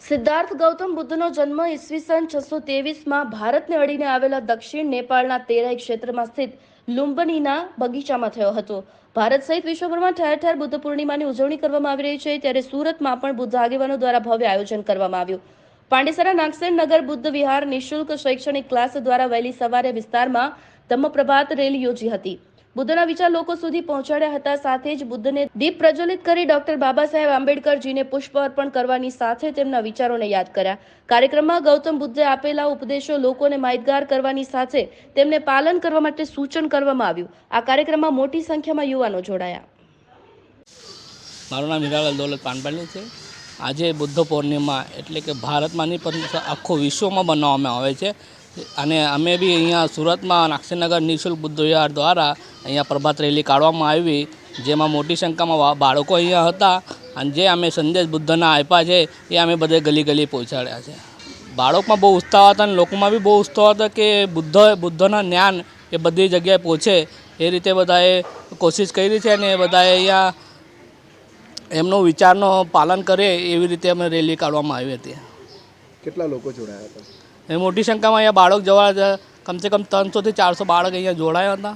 સિદ્ધાર્થ ગૌતમ બુદ્ધનો જન્મ ઈસવીસન 623માં ભારતને અડીને આવેલા દક્ષિણ નેપાળના તેરાઈ ક્ષેત્રમાં સ્થિત લુંબનીના બગીચામાં થયો હતો. ભારત સહિત વિશ્વભરમાં ઠેર ઠેર બુદ્ધ પૂર્ણિમાની ઉજવણી કરવામાં આવી રહી છે, ત્યારે સુરતમાં પણ બુદ્ધ આગેવાનો દ્વારા ભવ્ય આયોજન કરવામાં આવ્યું. પાંડેસરા નાગસેન નગર બુદ્ધ વિહાર નિઃશુલ્ક શૈક્ષણિક ક્લાસ દ્વારા વહેલી સવારે વિસ્તારમાં ધમ્મપ્રભાત રેલી યોજી હતી. બુદ્ધના વિચાર લોકો સુધી પહોંચાડ્યા હતા. સાથે જ બુદ્ધને દીપ પ્રજ્વલિત કરી ડોક્ટર બાબા સાહેબ આંબેડકરજીને પુષ્પ અર્પણ કરવાની સાથે તેમના વિચારોને યાદ કર્યા. કાર્યક્રમમાં ગૌતમ બુદ્ધે આપેલા ઉપદેશો લોકોને માહિતગાર કરવાની સાથે તેમને પાલન કરવા માટે સૂચન કરવામાં આવ્યું. આ કાર્યક્રમમાં મોટી સંખ્યામાં યુવાનો જોડાયા. મારું નામ હીરાલાલ દોલત પાનપાલી છે. આજે બુદ્ધ પૂર્ણિમા એટલે કે ભારતમાં નહીં પરંતુ આખો વિશ્વમાં બનાવવામાં આવે છે. અને અમે બી અહીંયા સુરતમાં નાગસેનનગર નિઃશુલ્ક બુદ્ધ વિહાર દ્વારા અહીંયા પ્રભાત રેલી કાઢવામાં આવી, જેમાં મોટી સંખ્યામાં બાળકો અહીંયા હતા. અને જે અમે સંદેશ બુદ્ધના આપ્યા છે એ અમે બધે ગલી ગલી પહોંચાડ્યા છે. બાળકમાં બહુ ઉત્સાહ હતા અને લોકોમાં બી બહુ ઉત્સાહ હતો કે બુદ્ધના જ્ઞાન એ બધી જગ્યાએ પહોંચે એ રીતે બધાએ કોશિશ કરી છે. અને બધાએ અહીંયા એમનો વિચારનો પાલન કરે એવી રીતે અમે રેલી કાઢવામાં આવી હતી. કેટલા લોકો જોડાયા હતા? એ મોટી સંખ્યામાં અહીંયા બાળક જવા કમસે કમ 300 થી 400 બાળક અહીંયા જોડાયા હતા.